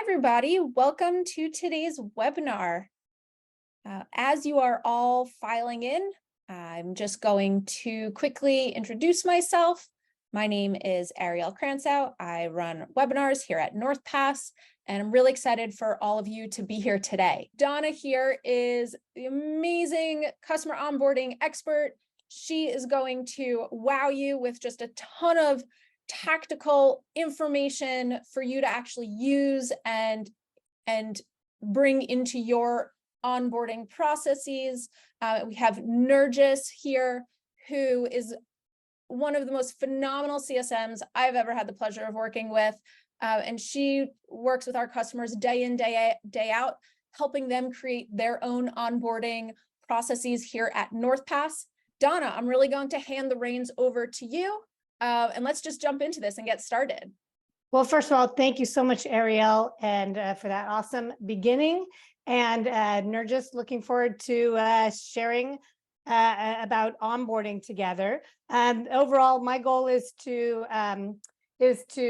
everybody. Welcome to today's webinar. As you are all filing in, I'm just going to quickly introduce myself. My name is Ariel Kranzow. I run webinars here at Northpass, and I'm really excited for all of you to be here today. Donna here is the amazing customer onboarding expert. She is going to wow you with just a ton of tactical information for you to actually use and bring into your onboarding processes. We have Nurgis here, who is one of the most phenomenal CSMs I've ever had the pleasure of working with. And she works with our customers day in, day out, helping them create their own onboarding processes here at Northpass. Donna, I'm really going to hand the reins over to you. And let's just jump into this and get started. Well, first of all, thank you so much, Ariel, and for that awesome beginning. And Nurgis, looking forward to sharing about onboarding together. Overall, my goal is to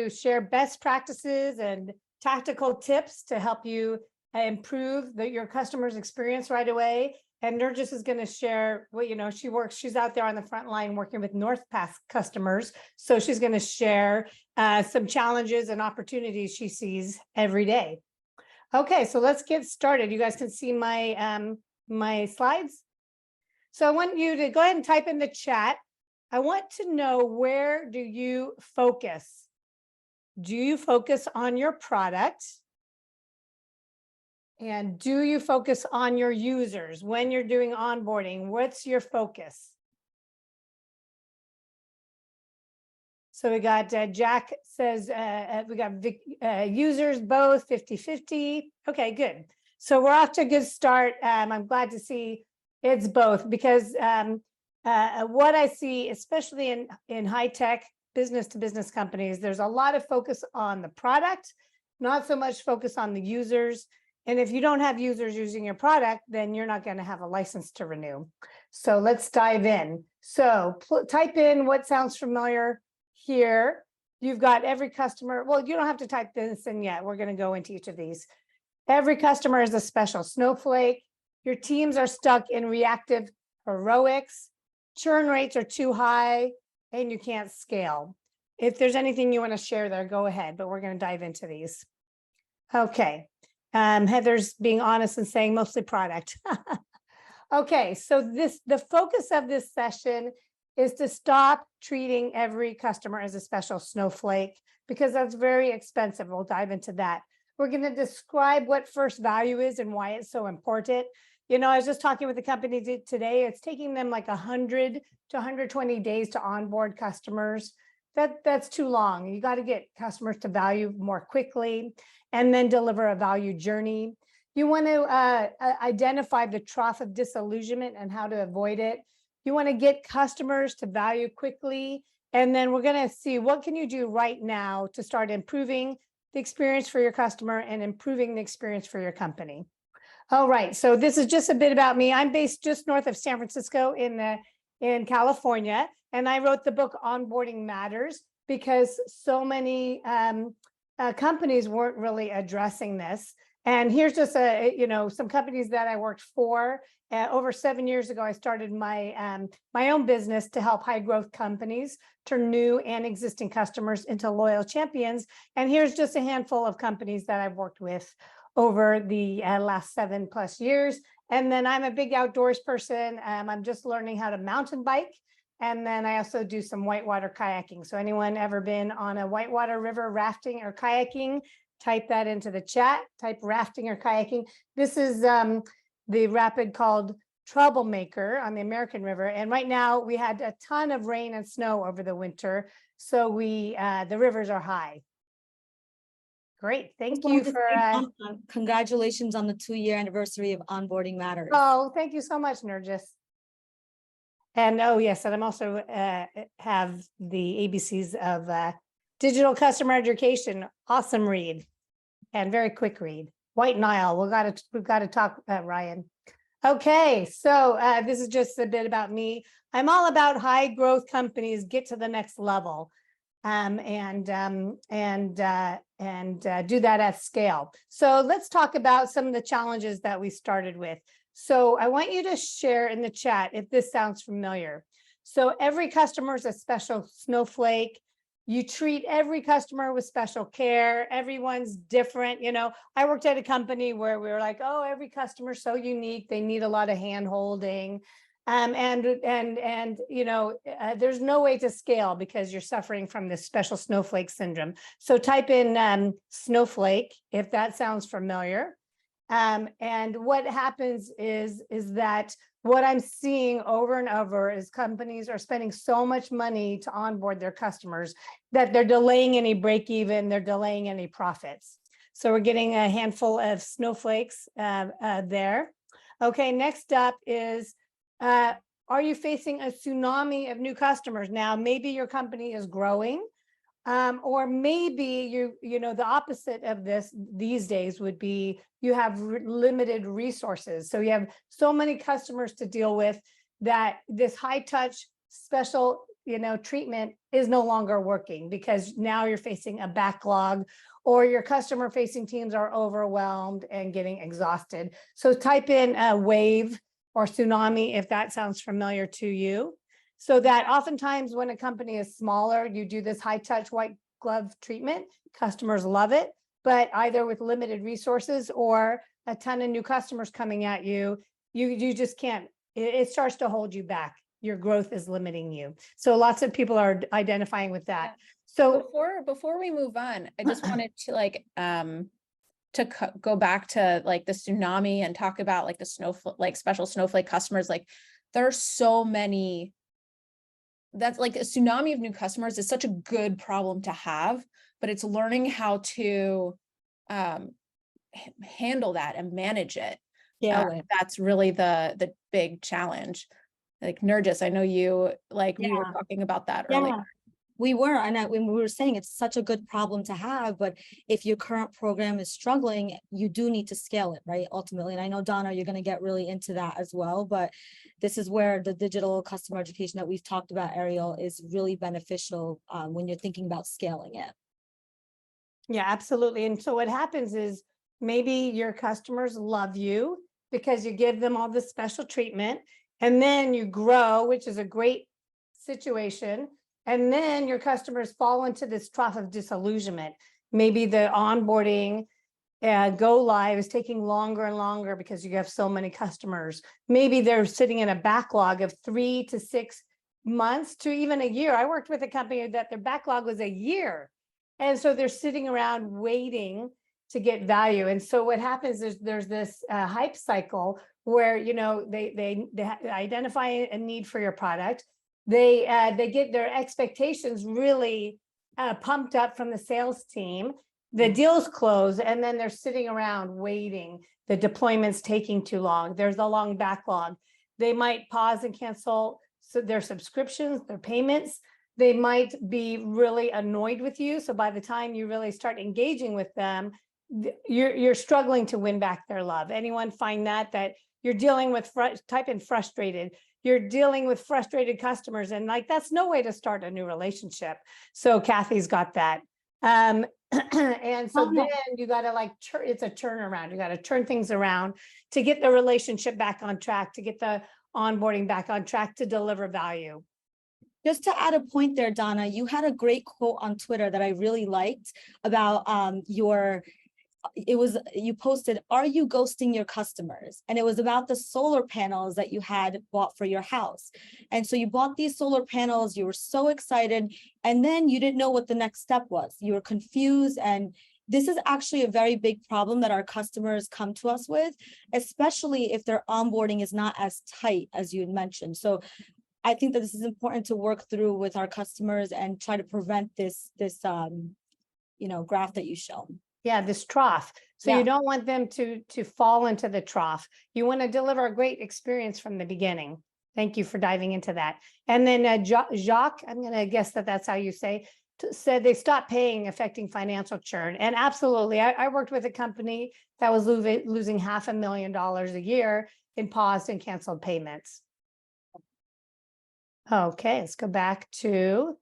share best practices and tactical tips to help you improve your customer's experience right away. And Nurgis is going to share what, she's out there on the front line working with Northpass customers. So she's going to share some challenges and opportunities she sees every day. Okay, so let's get started. You guys can see my my slides. So I want you to go ahead and type in the chat. I want to know, where do you focus? Do you focus on your product? And do you focus on your users when you're doing onboarding? What's your focus? So we got Jack says we got users both 50-50. Okay, good. So we're off to a good start. I'm glad to see it's both, because what I see, especially in high tech business to business companies, there's a lot of focus on the product, not so much focus on the users. And if you don't have users using your product, then you're not going to have a license to renew. So let's dive in. So type in what sounds familiar here. You've got every customer. Well, you don't have to type this in yet. We're going to go into each of these. Every customer is a special snowflake. Your teams are stuck in reactive heroics. Churn rates are too high, and you can't scale. If there's anything you want to share there, go ahead, but we're going to dive into these. Okay. Heather's being honest and saying mostly product. Okay, so the focus of this session is to stop treating every customer as a special snowflake, because that's very expensive. We'll dive into that. We're going to describe what first value is and why it's so important. I was just talking with the company today. It's taking them like 100 to 120 days to onboard customers. That's too long. You got to get customers to value more quickly and then deliver a value journey. You want to identify the trough of disillusionment and how to avoid it. You want to get customers to value quickly. And then we're going to see, what can you do right now to start improving the experience for your customer and improving the experience for your company. All right, so this is just a bit about me. I'm based just north of San Francisco in California, and I wrote the book Onboarding Matters because so many companies weren't really addressing this. And here's just some companies that I worked for. Over 7 years ago, I started my own business to help high growth companies turn new and existing customers into loyal champions. And here's just a handful of companies that I've worked with over the last 7+ years. And then I'm a big outdoors person. I'm just learning how to mountain bike. And then I also do some whitewater kayaking. So anyone ever been on a whitewater river rafting or kayaking, type that into the chat, type rafting or kayaking. This is the rapid called Troublemaker on the American River. And right now we had a ton of rain and snow over the winter. So the rivers are high. Great, thank you for congratulations on the 2-year anniversary of Onboarding Matters. Oh, thank you so much, Nurgis. And oh yes, and I'm also have the ABCs of digital customer education. Awesome read, and very quick read. White Nile. We've got to talk about Ryan. Okay, so this is just a bit about me. I'm all about high growth companies get to the next level. and do that at scale. So let's talk about some of the challenges that we started with. So I want you to share in the chat if this sounds familiar. So every customer is a special snowflake. You treat every customer with special care. Everyone's different. You know, I worked at a company where we were like, oh, every customer's so unique. They need a lot of hand holding. You know, there's no way to scale because you're suffering from this special snowflake syndrome. So type in snowflake, if that sounds familiar. And what happens is that what I'm seeing over and over is companies are spending so much money to onboard their customers that they're delaying any break even, they're delaying any profits. So we're getting a handful of snowflakes there. Okay, next up is, are you facing a tsunami of new customers? Now, maybe your company is growing, or maybe you know, the opposite of this these days would be you have limited resources. So you have so many customers to deal with that this high touch special, you know, treatment is no longer working because now you're facing a backlog or your customer facing teams are overwhelmed and getting exhausted. So type in a wave or tsunami if that sounds familiar to you. So that oftentimes when a company is smaller, you do this high touch white glove treatment. Customers love it, but either with limited resources or a ton of new customers coming at you, you just can't, it starts to hold you back. Your growth is limiting you. So lots of people are identifying with that. So before we move on, I just wanted to like, go back to like the tsunami and talk about like the snowflake, like special snowflake customers. Like there are so many. That's like a tsunami of new customers is such a good problem to have, but it's learning how to handle that and manage it. Yeah. That's really the big challenge. Like Nurjis, I know you like we were Yeah. talking about that Yeah. earlier. We were, and we were saying it's such a good problem to have, but if your current program is struggling, you do need to scale it, right? Ultimately, and I know, Donna, you're going to get really into that as well, but this is where the digital customer education that we've talked about, Ariel, is really beneficial when you're thinking about scaling it. yeah, absolutely. And so what happens is maybe your customers love you because you give them all this special treatment, and then you grow, which is a great situation. And then your customers fall into this trough of disillusionment. Maybe the onboarding go live is taking longer and longer because you have so many customers. Maybe they're sitting in a backlog of 3 to 6 months to even a year. I worked with a company that their backlog was a year. And so they're sitting around waiting to get value. And so what happens is there's this hype cycle where, you know, they identify a need for your product. They get their expectations really pumped up from the sales team. The deals close, and then they're sitting around waiting. The deployment's taking too long. There's a long backlog. They might pause and cancel their subscriptions, their payments. They might be really annoyed with you. So by the time you really start engaging with them, you're struggling to win back their love. Anyone find that you're dealing with, type in frustrated, you're dealing with frustrated customers, and like, that's no way to start a new relationship. So Kathy's got that. And so then you got to like, it's a turnaround. You got to turn things around to get the relationship back on track, to get the onboarding back on track, to deliver value. Just to add a point there, Donna, you had a great quote on Twitter that I really liked about you posted, "Are you ghosting your customers?" And it was about the solar panels that you had bought for your house. And so you bought these solar panels, you were so excited, and then you didn't know what the next step was. You were confused, and this is actually a very big problem that our customers come to us with, especially if their onboarding is not as tight as you had mentioned. So I think that this is important to work through with our customers and try to prevent this graph that you shown. Yeah, this trough. So you don't want them to fall into the trough. You want to deliver a great experience from the beginning. Thank you for diving into that. And then Jacques, I'm going to guess that's how you say, said they stopped paying, affecting financial churn. And absolutely, I worked with a company that was losing $500,000 a year in paused and canceled payments. Okay, let's go back to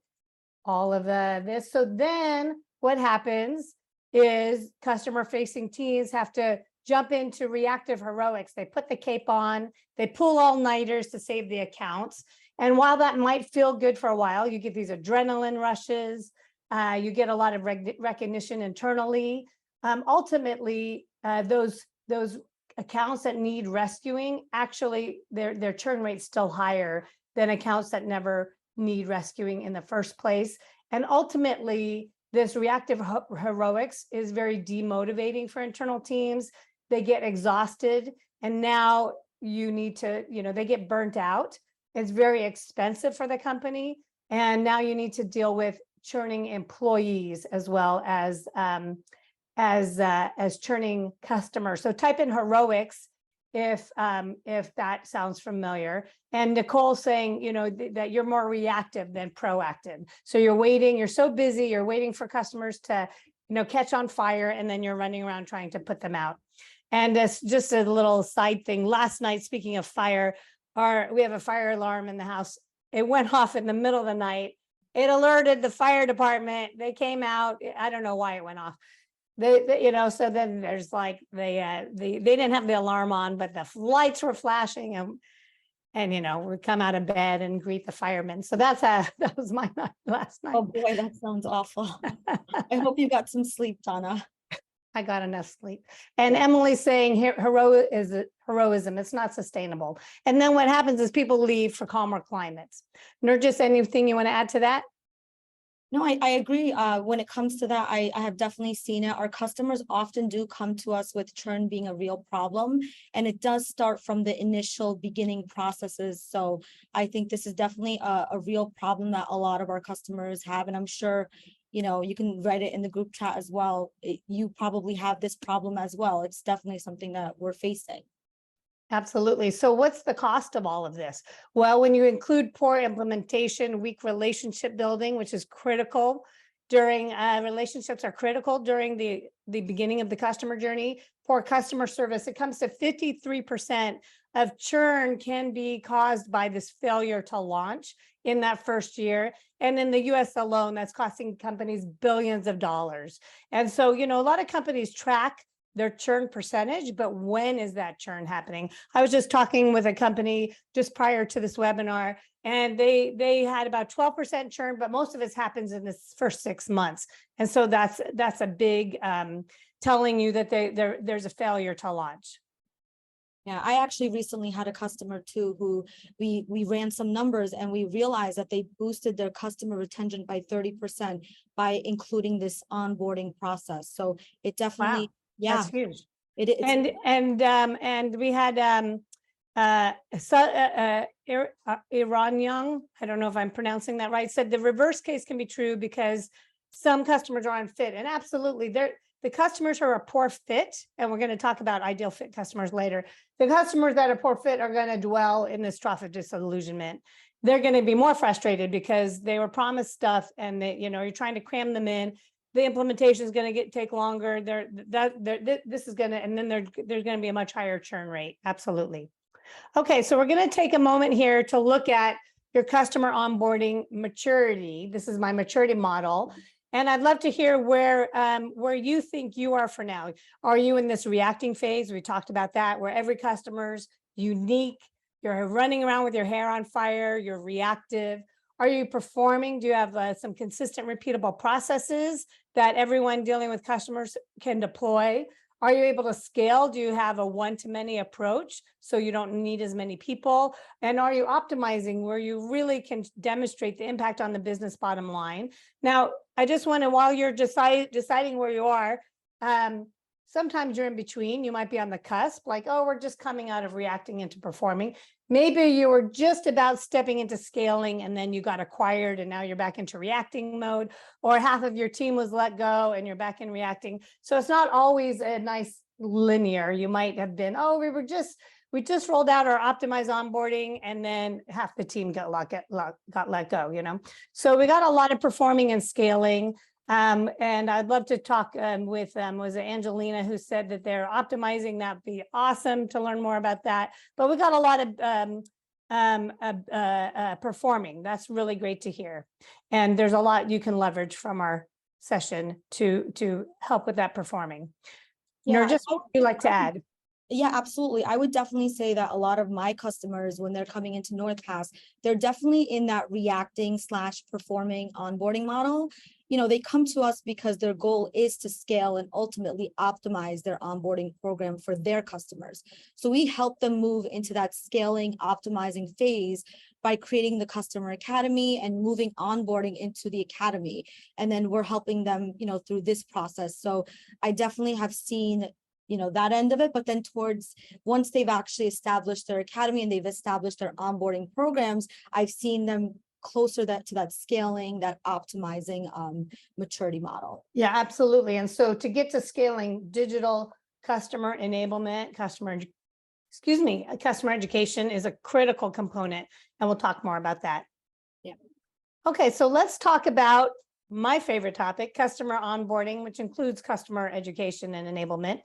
all of this. So then what happens is customer facing teams have to jump into reactive heroics. They put the cape on, they pull all-nighters to save the accounts. And while that might feel good for a while, you get these adrenaline rushes, you get a lot of recognition internally. Ultimately, those accounts that need rescuing, actually their churn rate's still higher than accounts that never need rescuing in the first place. And ultimately, this reactive heroics is very demotivating for internal teams. They get exhausted, and now you need to, they get burnt out. It's very expensive for the company, and now you need to deal with churning employees as well as churning customers. So type in heroics if that sounds familiar. And Nicole's saying, that you're more reactive than proactive. So you're waiting, you're so busy, you're waiting for customers to, catch on fire, and then you're running around trying to put them out. And it's just a little side thing. Last night, speaking of fire, we have a fire alarm in the house. It went off in the middle of the night. It alerted the fire department. They came out. I don't know why it went off. So then there's like they didn't have the alarm on, but the lights were flashing, and we come out of bed and greet the firemen. So that was my night last night. Oh boy, that sounds awful. I hope you got some sleep, Donna. I got enough sleep. And Emily's saying heroism, it's not sustainable. And then what happens is people leave for calmer climates. Nurjis, anything you want to add to that? No, I agree. When it comes to that, I have definitely seen it. Our customers often do come to us with churn being a real problem, and it does start from the initial beginning processes. So I think this is definitely a real problem that a lot of our customers have, and I'm sure you can write it in the group chat as well. You probably have this problem as well. It's definitely something that we're facing. Absolutely. So what's the cost of all of this? Well, when you include poor implementation, weak relationship building, which is critical during relationships are critical during the beginning of the customer journey, poor customer service, it comes to 53% of churn can be caused by this failure to launch in that first year. And in the US alone, that's costing companies billions of dollars. And so, a lot of companies track their churn percentage, but when is that churn happening? I was just talking with a company just prior to this webinar, and they had about 12% churn, but most of it happens in this first 6 months. And so that's a big telling you that there's a failure to launch. Yeah, I actually recently had a customer too who we ran some numbers, and we realized that they boosted their customer retention by 30% by including this onboarding process. So it definitely, Wow. yeah, That's huge. it's And we had Iran Young, I don't know if I'm pronouncing that right, said the reverse case can be true because some customers are unfit, and absolutely the customers who are a poor fit, and we're going to talk about ideal fit customers later. The customers that are poor fit are going to dwell in this trough of disillusionment. They're going to be more frustrated because they were promised stuff, and you're trying to cram them in. The implementation is going to take longer. This is going to, and then there's going to be a much higher churn rate. Absolutely. Okay, so we're going to take a moment here to look at your customer onboarding maturity. This is my maturity model. And I'd love to hear where you think you are for now. Are you in this reacting phase? We talked about that, where every customer's unique. You're running around with your hair on fire. You're reactive. Are you performing? Do you have some consistent, repeatable processes that everyone dealing with customers can deploy? Are you able to scale? Do you have a one-to-many approach so you don't need as many people? And are you optimizing where you really can demonstrate the impact on the business bottom line? Now, I just want to, while you're deciding where you are, sometimes you're in between. You might be on the cusp, like, oh, we're just coming out of reacting into performing. Maybe you were just about stepping into scaling, and then you got acquired, and now you're back into reacting mode, or half of your team was let go and you're back in reacting. So it's not always a nice linear. You might have been, oh, we just rolled out our optimized onboarding, and then half the team got let go, So we got a lot of performing and scaling. And I'd love to talk with was it Angelina who said that they're optimizing. That'd be awesome to learn more about that. But we got a lot of performing. That's really great to hear. And there's a lot you can leverage from our session to help with that performing. Nurjis, what would you like to add? Yeah, absolutely. I would definitely say that a lot of my customers, when they're coming into Northpass, they're definitely in that reacting / performing onboarding model. You know, they come to us because their goal is to scale and ultimately optimize their onboarding program for their customers. So we help them move into that scaling, optimizing phase by creating the customer academy and moving onboarding into the academy. And then we're helping them, you know, through this process. So I definitely have seen, you know, that end of it, but then towards once they've actually established their academy and they've established their onboarding programs, I've seen them closer to that scaling, that optimizing maturity model. Yeah, absolutely. And so to get to scaling, digital customer enablement, customer education is a critical component, and we'll talk more about that. Yeah. Okay, so let's talk about my favorite topic, customer onboarding, which includes customer education and enablement,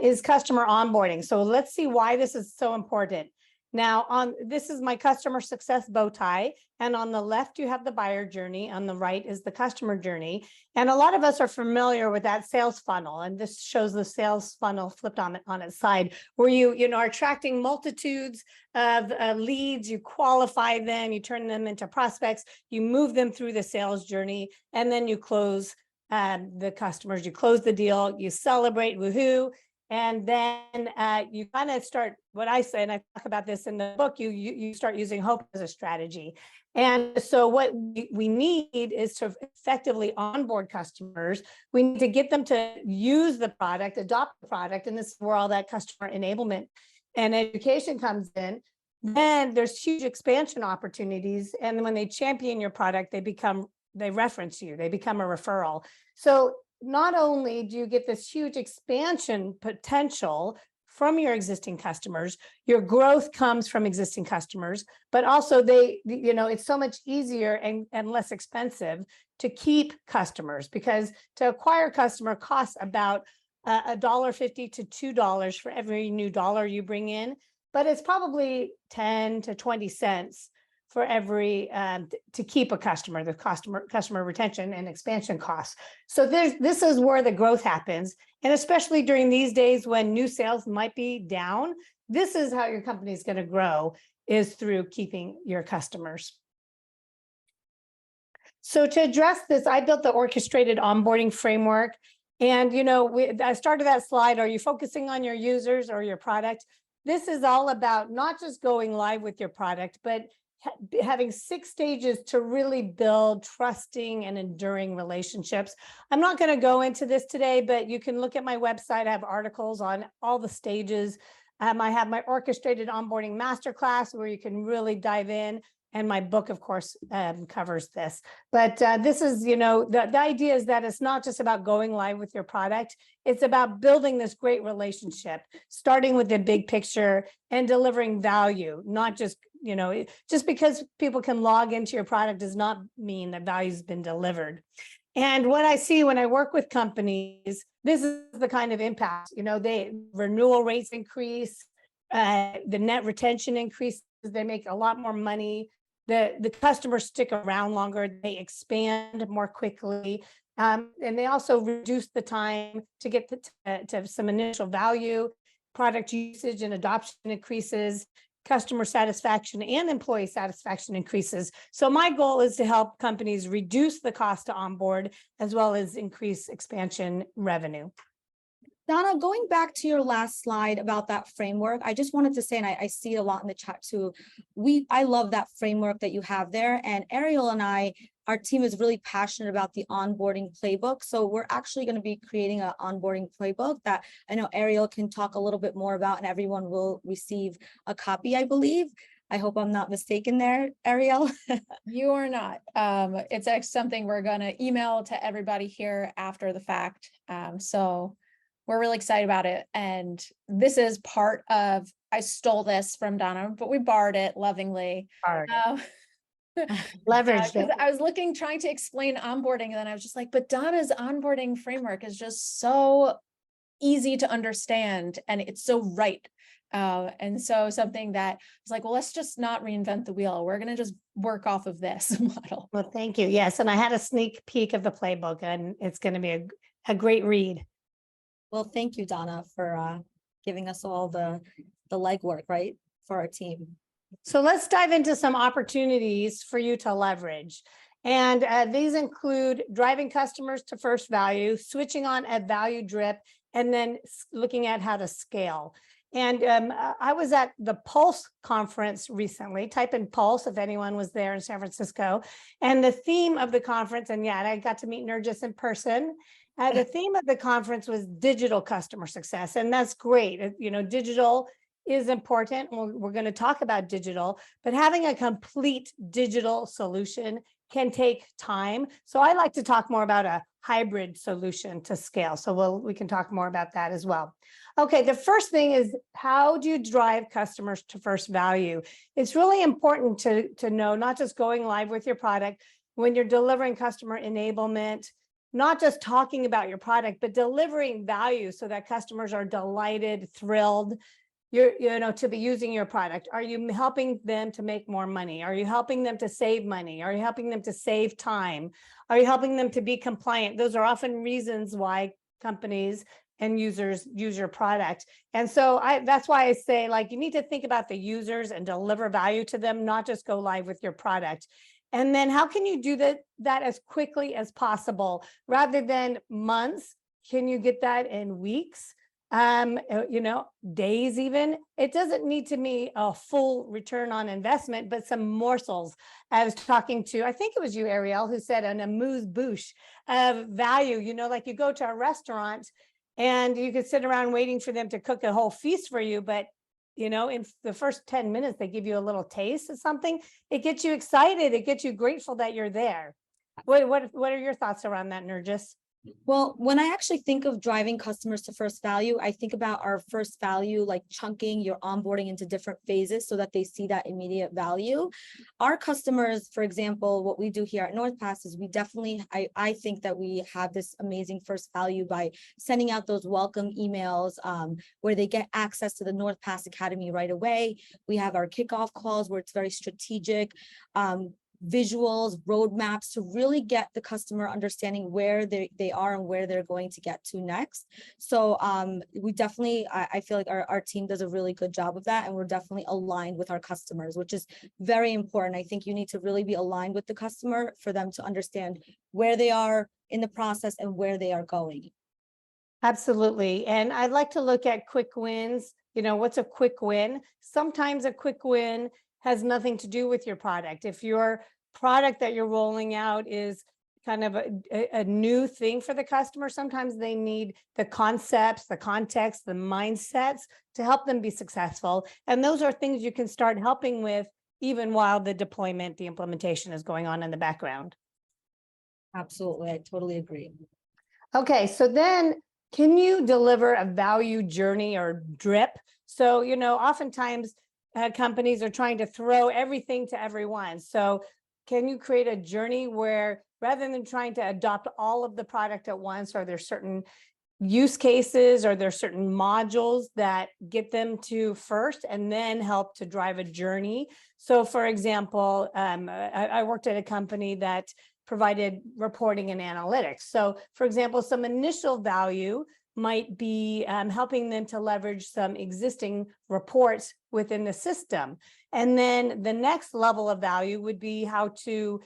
is customer onboarding. So let's see why this is so important. Now, this is my customer success bow tie, and on the left you have the buyer journey, on the right is the customer journey. And a lot of us are familiar with that sales funnel, and this shows the sales funnel flipped on its side, where you are attracting multitudes of leads, you qualify them, you turn them into prospects, you move them through the sales journey, and then you close the customers, you close the deal, you celebrate, woohoo. And then you kind of start, what I say, and I talk about this in the book, you start using hope as a strategy. And so what we need is to effectively onboard customers. We need to get them to use the product, adopt the product, and this is where all that customer enablement and education comes in. Then there's huge expansion opportunities. And when they champion your product, they reference you, they become a referral. So not only do you get this huge expansion potential from your existing customers, your growth comes from existing customers, but also it's so much easier and less expensive to keep customers, because to acquire a customer costs about $1.50 to $2 for every new dollar you bring in, but it's probably 10 to 20 cents for every to keep a customer, the customer retention and expansion costs. So this is where the growth happens. And especially during these days when new sales might be down, this is how your company is going to grow, is through keeping your customers. So to address this, I built the orchestrated onboarding framework. And, I started that slide. Are you focusing on your users or your product? This is all about not just going live with your product, but having 6 stages to really build trusting and enduring relationships. I'm not going to go into this today, but you can look at my website. I have articles on all the stages. I have my orchestrated onboarding masterclass where you can really dive in. And my book, of course, covers this. But this is, the idea is that it's not just about going live with your product. It's about building this great relationship, starting with the big picture and delivering value, not just, just because people can log into your product does not mean that value's been delivered. And what I see when I work with companies, this is the kind of impact, renewal rates increase, the net retention increases, they make a lot more money. The customers stick around longer, they expand more quickly, and they also reduce the time to get to some initial value. Product usage and adoption increases, customer satisfaction and employee satisfaction increases. So my goal is to help companies reduce the cost to onboard, as well as increase expansion revenue. Donna, going back to your last slide about that framework, I just wanted to say, and I see it a lot in the chat too, I love that framework that you have there. And Ariel and our team is really passionate about the onboarding playbook. So we're actually going to be creating an onboarding playbook that I know Ariel can talk a little bit more about, and everyone will receive a copy, I believe. I hope I'm not mistaken there, Ariel. You are not. It's actually something we're going to email to everybody here after the fact. So we're really excited about it. And this is part of, I stole this from Donna, but we borrowed it lovingly. Leveraged it. I was trying to explain onboarding, and then I was just like, but Donna's onboarding framework is just so easy to understand, and it's so right. And so something that was like, well, let's just not reinvent the wheel. We're going to just work off of this model. Well, thank you. Yes. And I had a sneak peek of the playbook, and it's going to be a great read. Well, thank you, Donna, for giving us all the legwork, right, for our team. So let's dive into some opportunities for you to leverage. And these include driving customers to first value, switching on a value drip, and then looking at how to scale. And I was at the Pulse conference recently. Type in Pulse if anyone was there in San Francisco. And the theme of the conference, and yeah, I got to meet Nurjis in person. The theme of the conference was digital customer success. And that's great. You know, digital is important. We're going to talk about digital, but having a complete digital solution can take time. So I like to talk more about a hybrid solution to scale. So we can talk more about that as well. Okay, the first thing is, how do you drive customers to first value? It's really important to know, not just going live with your product, when you're delivering customer enablement, not just talking about your product, but delivering value so that customers are delighted, thrilled, to be using your product. Are you helping them to make more money? Are you helping them to save money? Are you helping them to save time? Are you helping them to be compliant? Those are often reasons why companies and users use your product. And so that's why I say, like, you need to think about the users and deliver value to them, not just go live with your product. And then how can you do that as quickly as possible rather than months? Can you get that in weeks? Days even? It doesn't need to be a full return on investment, but some morsels. I was talking to, I think it was you, Ariel, who said an amuse-bouche of value. Like you go to a restaurant and you could sit around waiting for them to cook a whole feast for you, but in the first 10 minutes, they give you a little taste of something. It gets you excited. It gets you grateful that you're there. What are your thoughts around that, Nurjis? Well, when I actually think of driving customers to first value, I think about our first value, like chunking your onboarding into different phases so that they see that immediate value. Our customers, for example, what we do here at Northpass is we definitely, I think that we have this amazing first value by sending out those welcome emails where they get access to the Northpass Academy right away. We have our kickoff calls where it's very strategic. Visuals, roadmaps to really get the customer understanding where they are and where they're going to get to next. So we definitely, I feel like our team does a really good job of that, and we're definitely aligned with our customers, which is very important. I think you need to really be aligned with the customer for them to understand where they are in the process and where they are going. Absolutely. And I'd like to look at quick wins. What's a quick win? Sometimes a quick win has nothing to do with your product. If your product that you're rolling out is kind of a new thing for the customer, sometimes they need the concepts, the context, the mindsets to help them be successful. And those are things you can start helping with even while the deployment, the implementation is going on in the background. Absolutely. I totally agree. Okay, so then can you deliver a value journey or drip? So, oftentimes companies are trying to throw everything to everyone. So can you create a journey where rather than trying to adopt all of the product at once, are there certain use cases or there's certain modules that get them to first and then help to drive a journey? So for example, I worked at a company that provided reporting and analytics. So for example, some initial value might be helping them to leverage some existing reports within the system. And then the next level of value would be how to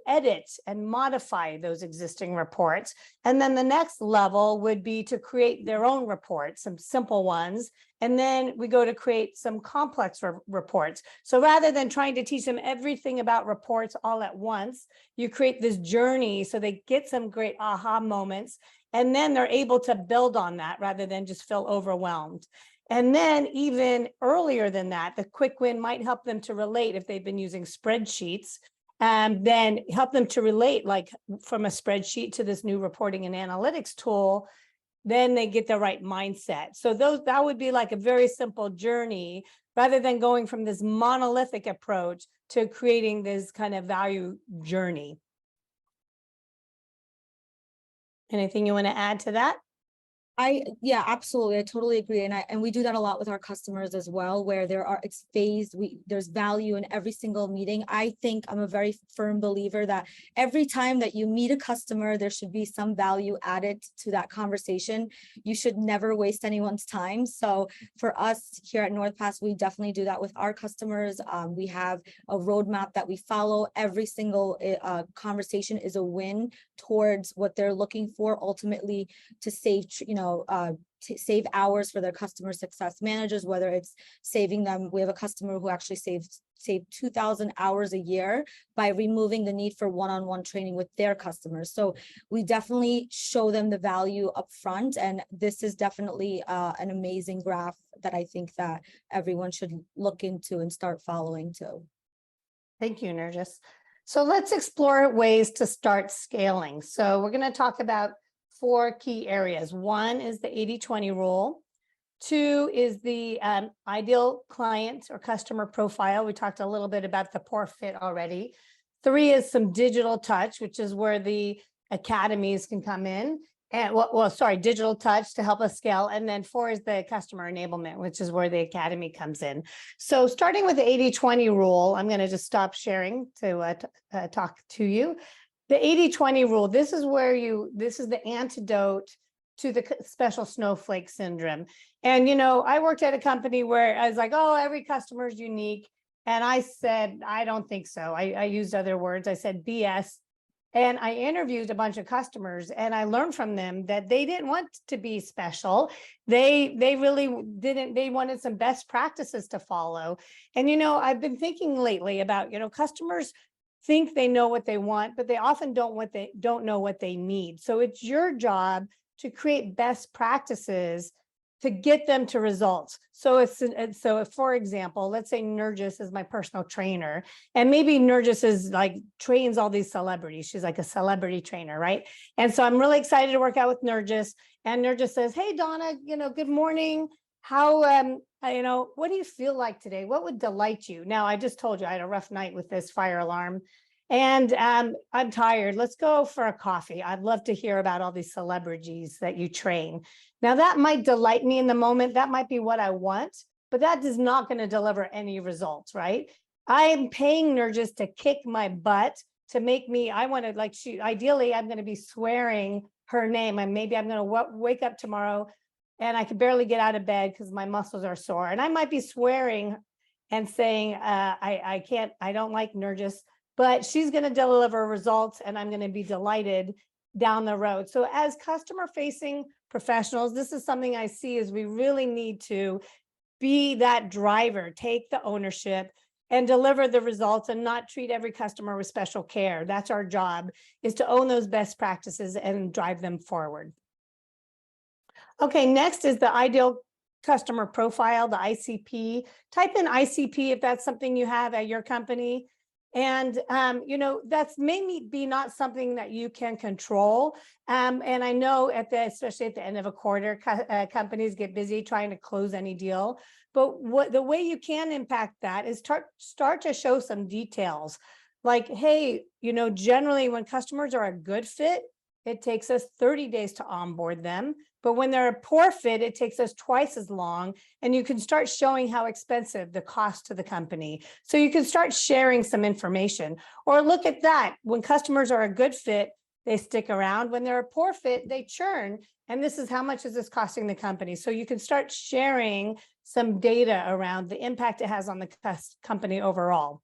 edit and modify those existing reports. And then the next level would be to create their own reports, some simple ones. And then we go to create some complex reports. So rather than trying to teach them everything about reports all at once, you create this journey so they get some great aha moments. And then they're able to build on that rather than just feel overwhelmed. And then even earlier than that, the quick win might help them to relate if they've been using spreadsheets, and then help them to relate like from a spreadsheet to this new reporting and analytics tool. Then they get the right mindset. So that would be like a very simple journey rather than going from this monolithic approach to creating this kind of value journey. Anything you want to add to that? Yeah, absolutely. I totally agree. And we do that a lot with our customers as well, where it's phased. There's value in every single meeting. I think I'm a very firm believer that every time that you meet a customer, there should be some value added to that conversation. You should never waste anyone's time. So for us here at Northpass, we definitely do that with our customers. We have a roadmap that we follow. Every single conversation is a win towards what they're looking for, ultimately to save, save hours for their customer success managers, whether it's saving them. We have a customer who actually saved 2,000 hours a year by removing the need for one-on-one training with their customers. So we definitely show them the value up front. And this is definitely an amazing graph that I think that everyone should look into and start following too. Thank you, Nurjis. So let's explore ways to start scaling. So we're going to talk about 4 key areas. 1 is the 80-20 rule. 2 is the ideal client or customer profile. We talked a little bit about the poor fit already. 3 is some digital touch, which is where the academies can come in. And digital touch to help us scale. And then 4 is the customer enablement, which is where the academy comes in. So starting with the 80-20 rule, I'm going to just stop sharing to talk to you. The 80-20 rule, this is the antidote to the special snowflake syndrome. And, I worked at a company where I was like, oh, every customer is unique. And I said, I don't think so. I used other words. I said BS. And I interviewed a bunch of customers and I learned from them that they didn't want to be special. They really didn't, they wanted some best practices to follow. And, I've been thinking lately about, customers think they know what they want, but they often don't know what they need. So it's your job to create best practices to get them to results. So if, for example, let's say Nurjis is my personal trainer, and maybe Nurjis is trains all these celebrities. She's like a celebrity trainer, right? And so I'm really excited to work out with Nurjis. And Nurjis says, "Hey, Donna, good morning. How, what do you feel like today? What would delight you?" Now, I just told you I had a rough night with this fire alarm. And I'm tired. Let's go for a coffee. I'd love to hear about all these celebrities that you train. Now, that might delight me in the moment. That might be what I want, but that is not going to deliver any results, right? I'm paying Nurjis to kick my butt to make me, ideally, I'm going to be swearing her name. And maybe I'm going to wake up tomorrow and I can barely get out of bed because my muscles are sore. And I might be swearing and saying, I don't like Nurjis, but she's going to deliver results and I'm going to be delighted down the road. So as customer facing professionals, this is something I see is we really need to be that driver, take the ownership and deliver the results and not treat every customer with special care. That's our job, is to own those best practices and drive them forward. Okay, next is the ideal customer profile, the ICP. Type in ICP if that's something you have at your company. And, that's maybe not something that you can control. And I know especially at the end of a quarter, companies get busy trying to close any deal. But the way you can impact that is start to show some details. Like, hey, generally when customers are a good fit, it takes us 30 days to onboard them. But when they're a poor fit, it takes us twice as long. And you can start showing how expensive the cost to the company. So you can start sharing some information. Or look at that. When customers are a good fit, they stick around. When they're a poor fit, they churn. And this is how much is this costing the company. So you can start sharing some data around the impact it has on the company overall.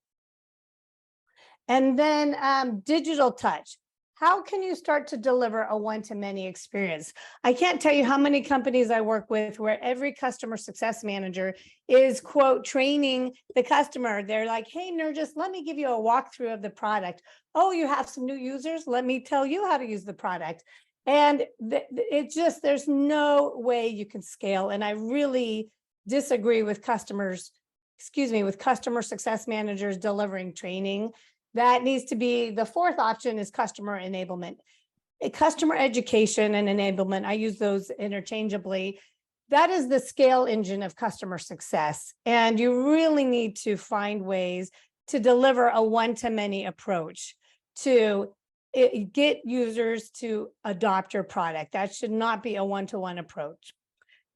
And then digital touch. How can you start to deliver a one-to-many experience? I can't tell you how many companies I work with where every customer success manager is, quote, training the customer. They're like, hey, Nurjis, let me give you a walkthrough of the product. Oh, you have some new users? Let me tell you how to use the product. And there's no way you can scale. And I really disagree with customer success managers delivering training. That needs to be the 4th option is customer enablement. Customer education and enablement, I use those interchangeably. That is the scale engine of customer success. And you really need to find ways to deliver a one-to-many approach to get users to adopt your product. That should not be a one-to-one approach.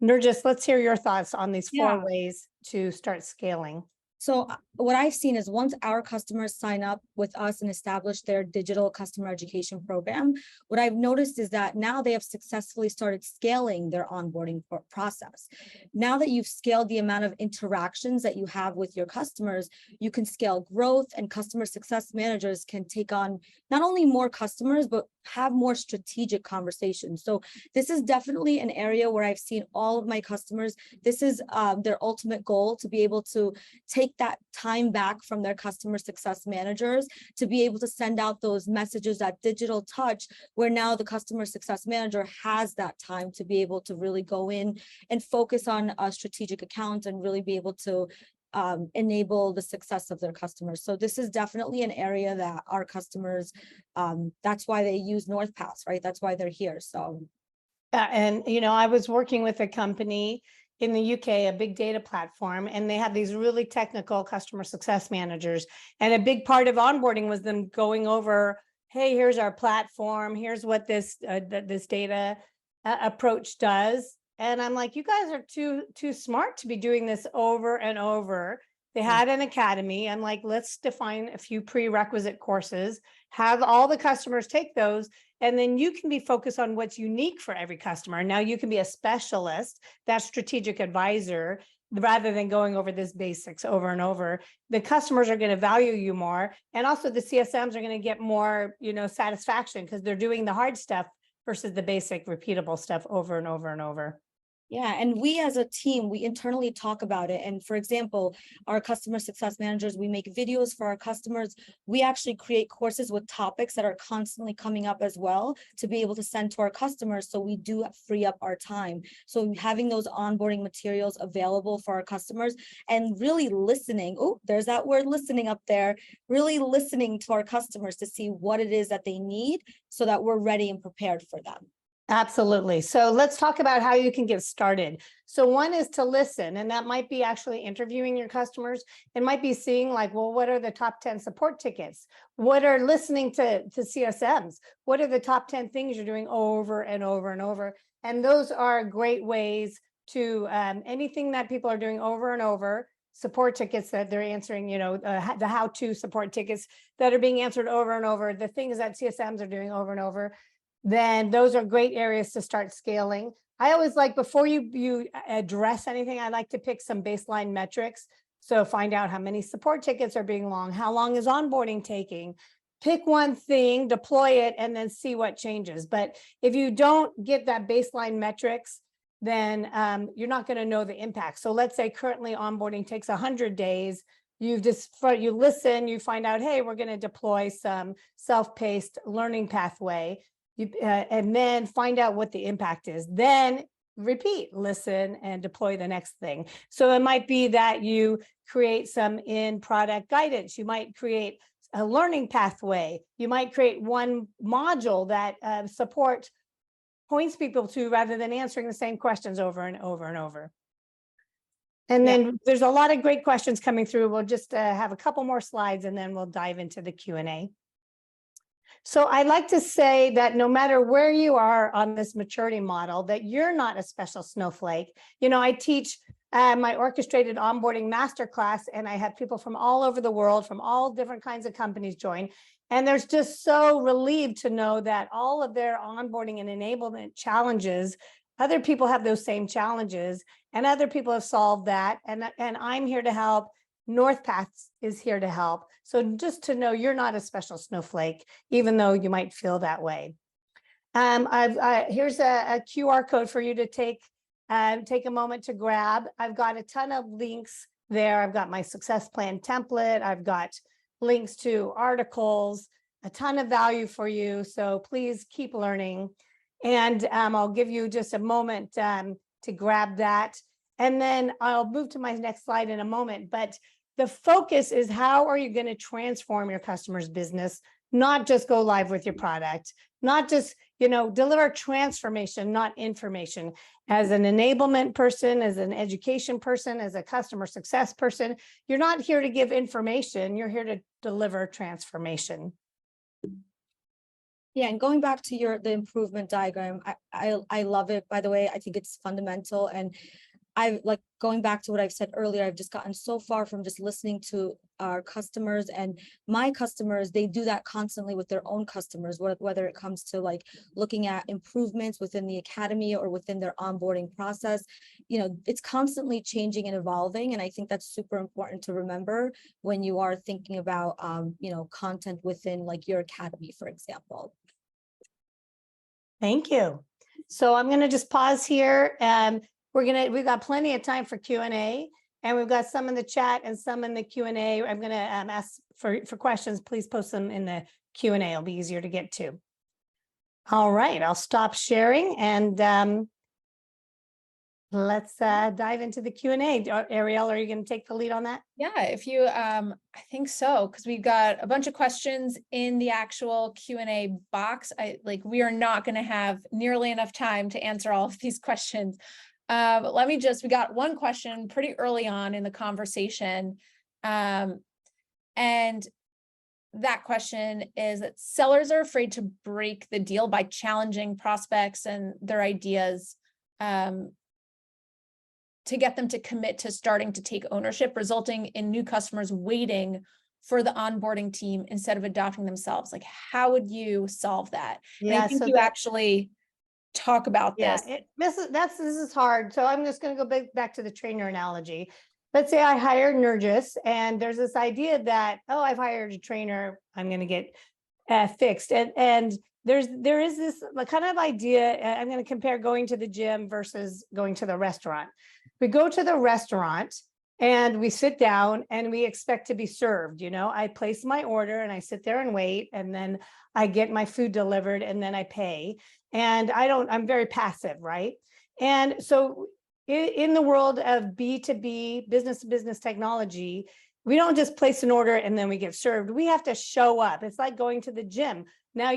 Nurjis, let's hear your thoughts on these 4 Yeah. ways to start scaling. So what I've seen is once our customers sign up with us and establish their digital customer education program, what I've noticed is that now they have successfully started scaling their onboarding process. Now that you've scaled the amount of interactions that you have with your customers, you can scale growth, and customer success managers can take on not only more customers, but have more strategic conversations. So this is definitely an area where I've seen all of my customers, this is their ultimate goal, to be able to take that time back from their customer success managers to be able to send out those messages, that digital touch, where now the customer success manager has that time to be able to really go in and focus on strategic accounts and really be able to enable the success of their customers. So this is definitely an area that our customers, that's why they use Northpass, right? That's why they're here. So. And, I was working with a company in the UK, a big data platform, and they had these really technical customer success managers. And a big part of onboarding was them going over, hey, here's our platform, here's what this data approach does. And I'm like, you guys are too smart to be doing this over and over. They had an academy. I'm like, let's define a few prerequisite courses, have all the customers take those, and then you can be focused on what's unique for every customer. Now you can be a specialist, that strategic advisor, rather than going over this basics over and over. The customers are going to value you more. And also the CSMs are going to get more, satisfaction because they're doing the hard stuff versus the basic repeatable stuff over and over and over. Yeah, and we as a team, we internally talk about it. And for example, our customer success managers, we make videos for our customers. We actually create courses with topics that are constantly coming up as well to be able to send to our customers. So we do free up our time. So having those onboarding materials available for our customers and really listening. Oh, there's that word listening up there. Really listening to our customers to see what it is that they need so that we're ready and prepared for them. Absolutely. So let's talk about how you can get started. So one is to listen, and that might be actually interviewing your customers. It might be seeing like, well, what are the top 10 support tickets? What are listening to CSMs? What are the top 10 things you're doing over and over and over? And those are great ways to anything that people are doing over and over, support tickets that they're answering, the how-to support tickets that are being answered over and over, the things that CSMs are doing over and over. Then those are great areas to start scaling. I always like, before you address anything, I like to pick some baseline metrics. So find out how many support tickets are being long, how long is onboarding taking, pick one thing, deploy it, and then see what changes. But if you don't get that baseline metrics, then you're not going to know the impact. So let's say currently onboarding takes 100 days. You listen, you find out, hey, we're going to deploy some self-paced learning pathway. And then find out what the impact is. Then repeat, listen, and deploy the next thing. So it might be that you create some in-product guidance. You might create a learning pathway. You might create one module that support points people to, rather than answering the same questions over and over and over. And then there's a lot of great questions coming through. We'll just have a couple more slides and then we'll dive into the Q&A. So I like to say that no matter where you are on this maturity model, that you're not a special snowflake. I teach my orchestrated onboarding masterclass, and I have people from all over the world, from all different kinds of companies join. And they're just so relieved to know that all of their onboarding and enablement challenges, other people have those same challenges, and other people have solved that. And I'm here to help. Northpass is here to help. So just to know you're not a special snowflake, even though you might feel that way. Here's a QR code for you to take a moment to grab. I've got a ton of links there. I've got my success plan template. I've got links to articles, a ton of value for you. So please keep learning. And I'll give you just a moment to grab that. And then I'll move to my next slide in a moment. But the focus is, how are you going to transform your customer's business, not just go live with your product, not just, deliver transformation, not information. As an enablement person, as an education person, as a customer success person, you're not here to give information. You're here to deliver transformation. Yeah, and going back to the improvement diagram, I love it, by the way. I think it's fundamental. And I like going back to what I've said earlier, I've just gotten so far from just listening to our customers, and my customers, they do that constantly with their own customers, whether it comes to like looking at improvements within the academy or within their onboarding process. You know, it's constantly changing and evolving. And I think that's super important to remember when you are thinking about, you know, content within like your academy, for example. Thank you. So I'm going to just pause here, and we've got plenty of time for Q&A, and we've got some in the chat and some in the Q&A. I'm going to ask for questions. Please post them in the Q&A. It'll be easier to get to. All right, I'll stop sharing, and let's dive into the Q&A. Ariel, are you going to take the lead on that? Yeah, if you, I think so, because we've got a bunch of questions in the actual Q&A box. We are not going to have nearly enough time to answer all of these questions. But we got one question pretty early on in the conversation. And that question is that sellers are afraid to break the deal by challenging prospects and their ideas, to get them to commit to starting to take ownership, resulting in new customers waiting for the onboarding team instead of adopting themselves. Like, how would you solve that? And I think so you actually talk about this. This is hard. So I'm just going to go back to the trainer analogy. Let's say I hired Nurgis, and there's this idea that, oh, I've hired a trainer, I'm going to get fixed. And there is this kind of idea. I'm going to compare going to the gym versus going to the restaurant. We go to the restaurant and we sit down and we expect to be served. You know, I place my order and I sit there and wait, and then I get my food delivered and then I pay. And I'm very passive, right? And so in the world of B2B, business to business technology, we don't just place an order and then we get served. We have to show up. It's like going to the gym. Now,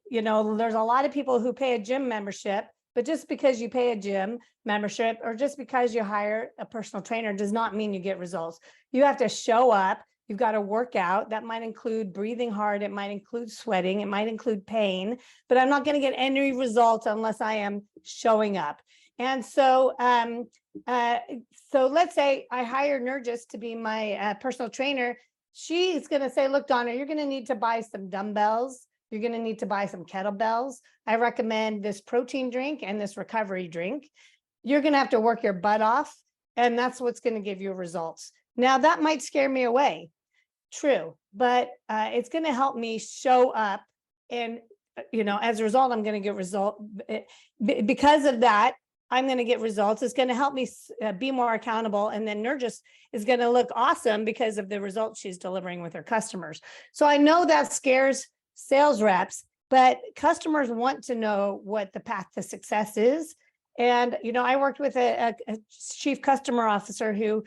you know, there's a lot of people who pay a gym membership, but just because you pay a gym membership or just because you hire a personal trainer does not mean you get results. You have to show up. You've got to work out. That might include breathing hard. It might include sweating. It might include pain, but I'm not going to get any results unless I am showing up. And so, so let's say I hire Nurgis to be my personal trainer. She's going to say, look, Donna, you're going to need to buy some dumbbells. You're going to need to buy some kettlebells. I recommend this protein drink and this recovery drink. You're going to have to work your butt off, and that's what's going to give you results. Now, that might scare me away. True, but it's going to help me show up, and you know, as a result, I'm going to get result. Because of that, I'm going to get results. It's going to help me be more accountable, and then Nurgis is going to look awesome because of the results she's delivering with her customers. So I know that scares sales reps, but customers want to know what the path to success is. And you know, I worked with a chief customer officer who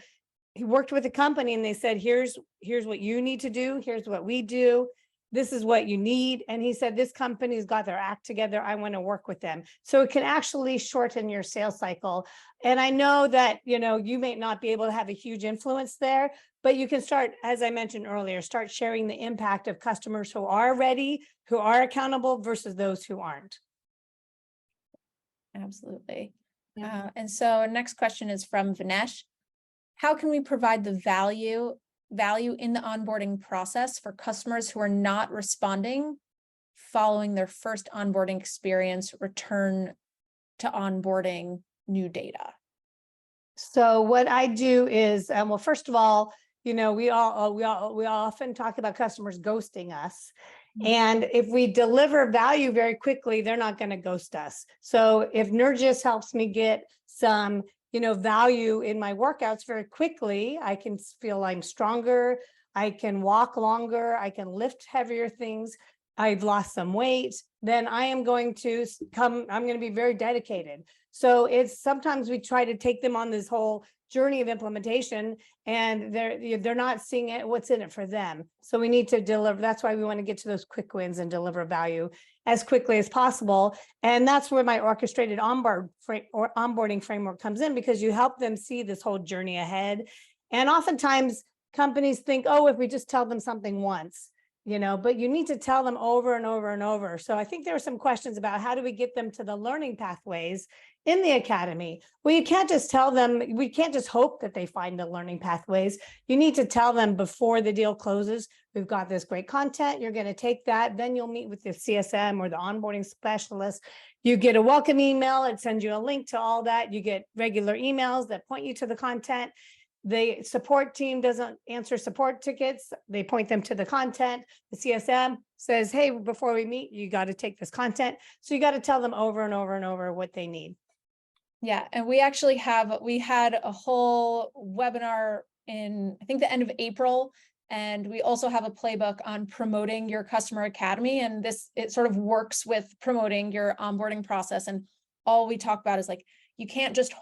worked with a company, and they said, here's what you need to do. Here's what we do. This is what you need. And he said, this company's got their act together. I want to work with them. So it can actually shorten your sales cycle. And I know that, you know, you may not be able to have a huge influence there, but you can start, as I mentioned earlier, start sharing the impact of customers who are ready, who are accountable versus those who aren't. Absolutely. Yeah. And so next question is from Vinesh. How can we provide the value in the onboarding process for customers who are not responding following their first onboarding experience, return to onboarding new data? So what I do is, well, first of all, you know, we often talk about customers ghosting us. And if we deliver value very quickly, they're not going to ghost us. So if Nurgis helps me get some, you know, value in my workouts very quickly, I can feel I'm stronger. I can walk longer. I can lift heavier things. I've lost some weight. Then I am going to I'm going to be very dedicated. So it's sometimes we try to take them on this whole journey of implementation, and they're not seeing it, what's in it for them. So we need to deliver. That's why we want to get to those quick wins and deliver value as quickly as possible. And that's where my orchestrated onboarding framework comes in, because you help them see this whole journey ahead. And oftentimes companies think, oh, if we just tell them something once, but you need to tell them over and over and over. So I think there were some questions about how do we get them to the learning pathways in the academy? Well, you can't just tell them, we can't just hope that they find the learning pathways. You need to tell them before the deal closes, we've got this great content, you're going to take that, then you'll meet with the CSM or the onboarding specialist. You get a welcome email, it sends you a link to all that. You get regular emails that point you to the content. The support team doesn't answer support tickets. They point them to the content. The CSM says, hey, before we meet, you got to take this content. So you got to tell them over and over and over what they need. Yeah, and we actually we had a whole webinar in, I think, the end of April, and we also have a playbook on promoting your customer academy, and it sort of works with promoting your onboarding process. And all we talk about is like, you can't just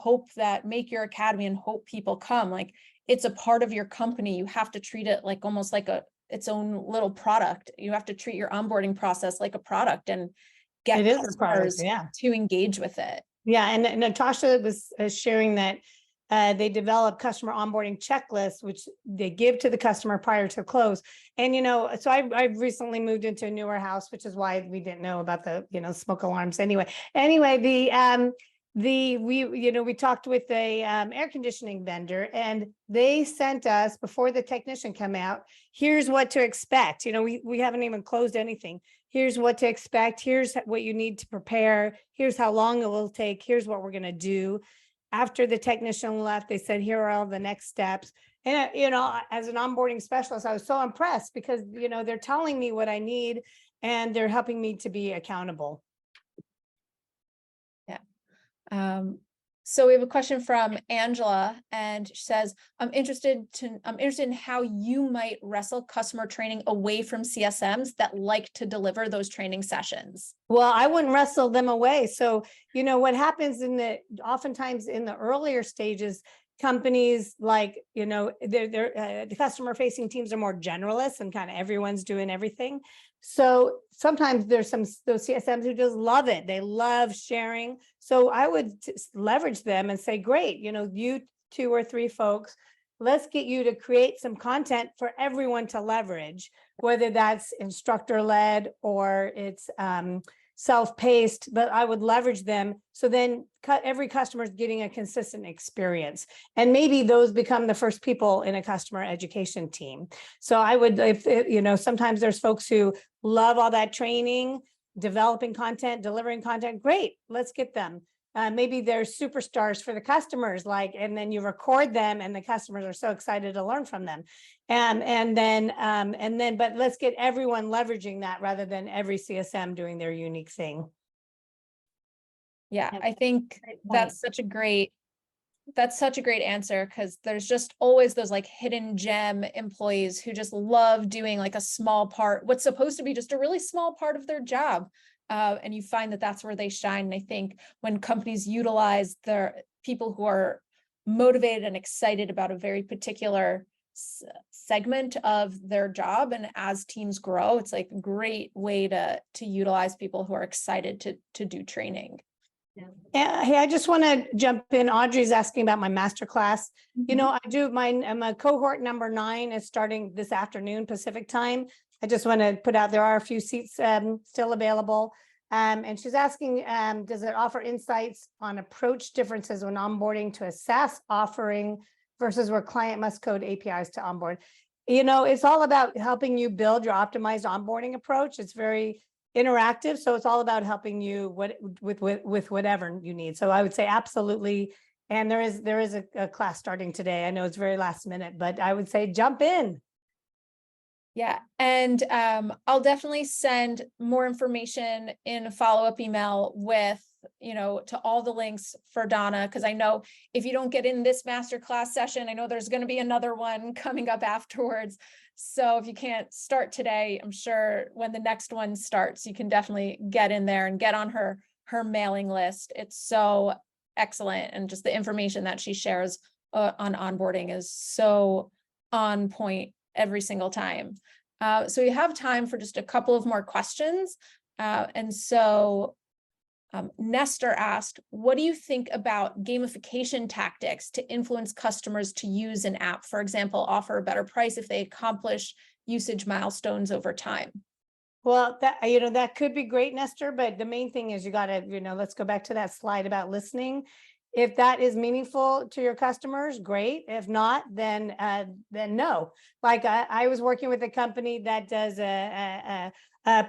make your academy and hope people come. Like, it's a part of your company. You have to treat it like almost like its own little product. You have to treat your onboarding process like a product and get customers to engage with it. Yeah, and Natasha was sharing that they develop customer onboarding checklists, which they give to the customer prior to close. And, so I've recently moved into a newer house, which is why we didn't know about the, smoke alarms anyway. We talked with a air conditioning vendor, and they sent us, before the technician came out, here's what to expect. We haven't even closed anything. Here's what to expect. Here's what you need to prepare. Here's how long it will take. Here's what we're going to do. After the technician left, they said, here are all the next steps. And, as an onboarding specialist, I was so impressed because, they're telling me what I need and they're helping me to be accountable. So we have a question from Angela, and she says, I'm interested in how you might wrestle customer training away from CSMs that like to deliver those training sessions. Well, I wouldn't wrestle them away. So, what happens oftentimes in the earlier stages, companies like, the customer facing teams are more generalists and kind of everyone's doing everything. So sometimes there's those CSMs who just love it. They love sharing. So I would leverage them and say, great, you 2 or 3 folks, let's get you to create some content for everyone to leverage, whether that's instructor led or it's self-paced, but I would leverage them. So then every customer is getting a consistent experience. And maybe those become the first people in a customer education team. So I would, sometimes there's folks who love all that training, developing content, delivering content. Great, let's get them. Maybe they're superstars for the customers, and then you record them and the customers are so excited to learn from them. But let's get everyone leveraging that rather than every CSM doing their unique thing. Yeah, I think that's such a great answer, because there's just always those hidden gem employees who just love doing a small part, what's supposed to be just a really small part of their job. And you find that that's where they shine. And I think when companies utilize their people who are motivated and excited about a very particular segment of their job, and as teams grow, it's a great way to utilize people who are excited to do training. Yeah. Hey, I just want to jump in. Audrey's asking about my masterclass. I do I'm a cohort number 9 is starting this afternoon Pacific time. I just want to put out, there are a few seats still available. And she's asking, does it offer insights on approach differences when onboarding to a SaaS offering versus where client must code APIs to onboard? It's all about helping you build your optimized onboarding approach. It's very interactive. So it's all about helping you with whatever you need. So I would say absolutely. And there is a class starting today. I know it's very last minute, but I would say jump in. Yeah. And I'll definitely send more information in a follow-up email with, to all the links for Donna, because I know if you don't get in this masterclass session, I know there's going to be another one coming up afterwards. So if you can't start today, I'm sure when the next one starts, you can definitely get in there and get on her mailing list. It's so excellent. And just the information that she shares on onboarding is so on point every single time. So we have time for just a couple of more questions. Nestor asked, what do you think about gamification tactics to influence customers to use an app? For example, offer a better price if they accomplish usage milestones over time. Well, that, that could be great, Nestor, but the main thing is you got to, let's go back to that slide about listening. If that is meaningful to your customers, great. If not, then no. Like I was working with a company that does a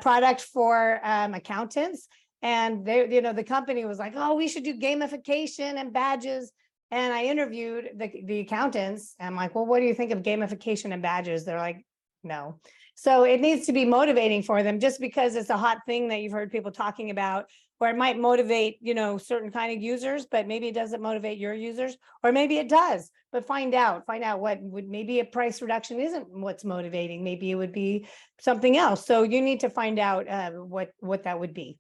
product for accountants, and they, the company was like, oh, we should do gamification and badges. And I interviewed the accountants. And I'm like, well, what do you think of gamification and badges? They're like, no. So it needs to be motivating for them. Just because it's a hot thing that you've heard people talking about, or it might motivate, certain kind of users, but maybe it doesn't motivate your users, or maybe it does. But find out what would, maybe a price reduction isn't what's motivating. Maybe it would be something else. So you need to find out what that would be.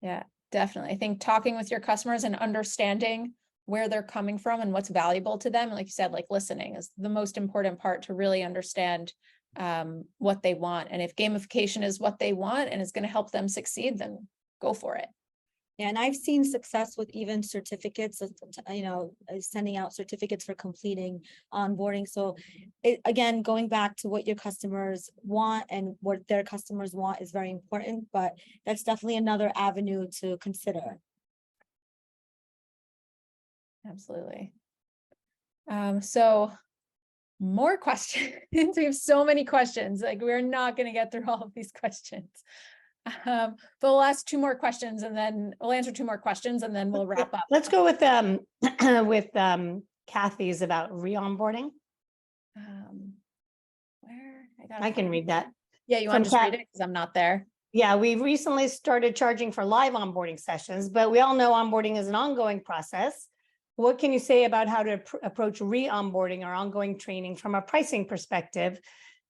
Yeah, definitely. I think talking with your customers and understanding where they're coming from and what's valuable to them, like you said, like listening is the most important part to really understand what they want. And if gamification is what they want and it's going to help them succeed, then go for it. And I've seen success with even certificates, sending out certificates for completing onboarding. So again, going back to what your customers want and what their customers want is very important, but that's definitely another avenue to consider. Absolutely. So more questions. We have so many questions. Like we're not going to get through all of these questions. But we'll ask two more questions and then we'll answer two more questions and then we'll wrap up. Let's go with Kathy's about re-onboarding. Where I can read that. Yeah, you want to just read it because I'm not there. Yeah, we recently started charging for live onboarding sessions, but we all know onboarding is an ongoing process. What can you say about how to approach re-onboarding or ongoing training from a pricing perspective?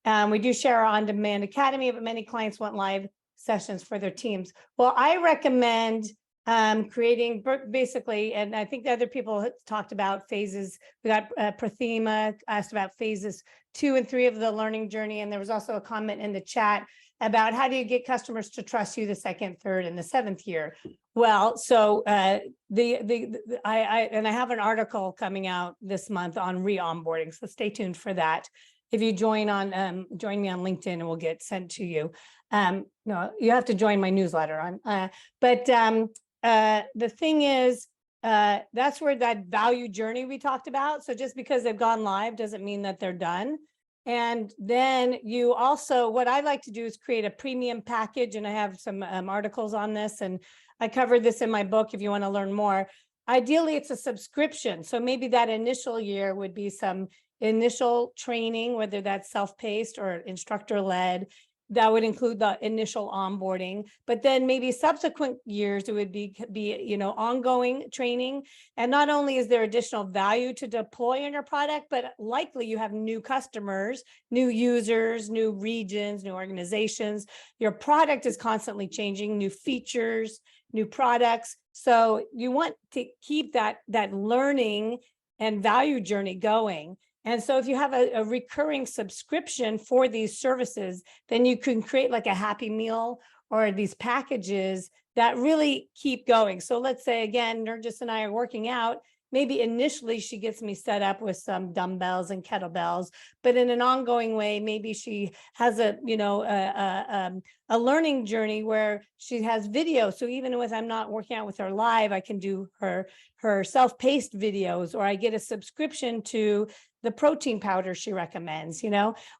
We do share our on-demand academy, but many clients want live sessions for their teams. Well, I recommend creating basically, and I think the other people talked about phases. We got Prathima asked about phases 2 and 3 of the learning journey. And there was also a comment in the chat about how do you get customers to trust you the 2nd, 3rd, and the 7th year. Well, so I have an article coming out this month on re-onboarding, so stay tuned for that. If you join me on LinkedIn, and we'll get sent to you. No, you have to join my newsletter. The thing is, that's where that value journey we talked about. So just because they've gone live doesn't mean that they're done. And then you also, what I like to do is create a premium package, and I have some articles on this, and I covered this in my book if you want to learn more. Ideally, it's a subscription. So maybe that initial year would be some initial training, whether that's self-paced or instructor-led. That would include the initial onboarding, but then maybe subsequent years it would be ongoing training. And not only is there additional value to deploy in your product, but likely you have new customers, new users, new regions, new organizations. Your product is constantly changing, new features, new products. So you want to keep that learning and value journey going. And so if you have a recurring subscription for these services, then you can create like a happy meal or these packages that really keep going. So let's say, again, Nurgis and I are working out. Maybe initially she gets me set up with some dumbbells and kettlebells, but in an ongoing way, maybe she has a learning journey where she has video. So even if I'm not working out with her live, I can do her self-paced videos, or I get a subscription to the protein powder she recommends,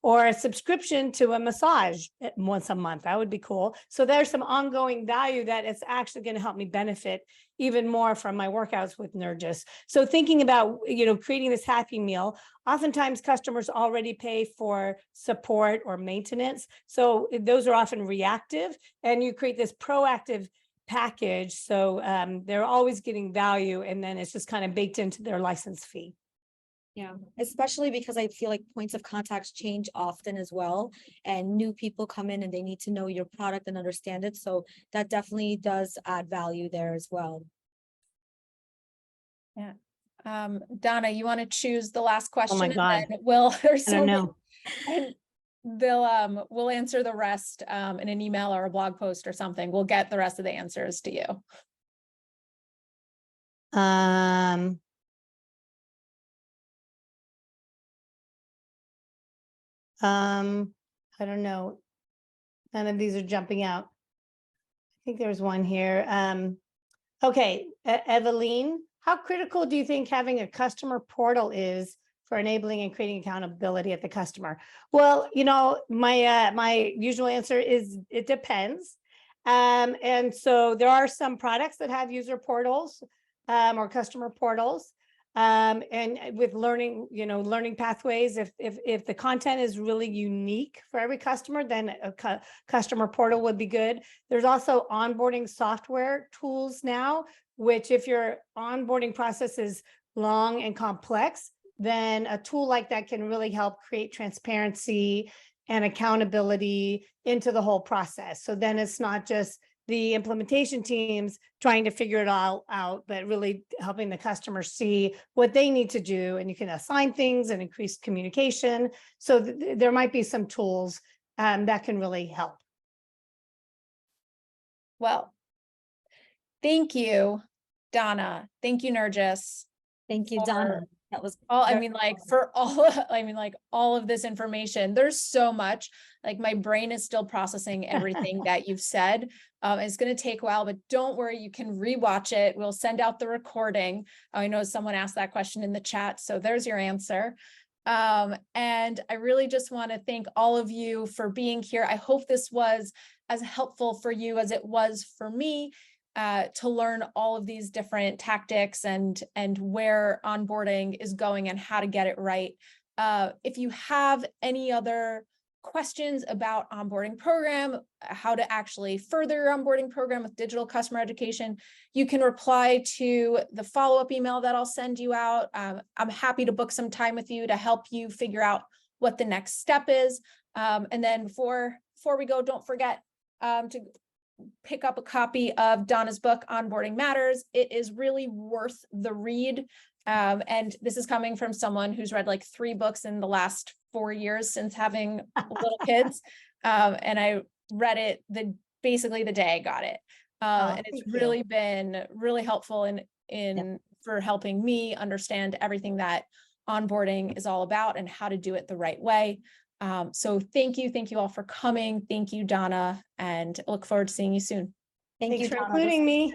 or a subscription to a massage once a month. That would be cool. So there's some ongoing value that it's actually going to help me benefit even more from my workouts with Nurgis. So thinking about, creating this happy meal, oftentimes customers already pay for support or maintenance. So those are often reactive, and you create this proactive package. So they're always getting value, and then it's just kind of baked into their license fee. Yeah, especially because I feel like points of contacts change often as well, and new people come in and they need to know your product and understand it. So that definitely does add value there as well. Yeah. Donna, you want to choose the last question? Oh my God. There's so I don't know. And we'll answer the rest in an email or a blog post or something. We'll get the rest of the answers to you. I don't know. None of these are jumping out. I think there's one here. Okay, Eveline, how critical do you think having a customer portal is for enabling and creating accountability at the customer? Well, you know, my usual answer is it depends. And so there are some products that have user portals or customer portals. And with learning, you know, learning pathways, if the content is really unique for every customer, then a customer portal would be good. There's also onboarding software tools now, which if your onboarding process is long and complex, then a tool like that can really help create transparency and accountability into the whole process. So then it's not just the implementation teams trying to figure it all out, but really helping the customer see what they need to do. And you can assign things and increase communication. So there might be some tools that can really help. Well, thank you, Donna. Thank you, Nurgis. Thank you, Donna. That was All, I very mean, like helpful. for all, I mean, like all of this information, there's so much, like my brain is still processing everything that you've said. It's going to take a while, but don't worry, you can rewatch it. We'll send out the recording. I know someone asked that question in the chat, so there's your answer. And I really just want to thank all of you for being here. I hope this was as helpful for you as it was for me. To learn all of these different tactics and where onboarding is going and how to get it right. If you have any other questions about onboarding program, how to actually further your onboarding program with digital customer education, you can reply to the follow-up email that I'll send you out. I'm happy to book some time with you to help you figure out what the next step is. And then before we go, don't forget to pick up a copy of Donna's book, Onboarding Matters. It is really worth the read. And this is coming from someone who's read like 3 books in the last 4 years since having little kids. And I read it basically the day I got it. And it's really been really helpful for helping me understand everything that onboarding is all about and how to do it the right way. So thank you all for coming. Thank you, Donna, and look forward to seeing you soon. Thank you, Thanks for Donna. including me.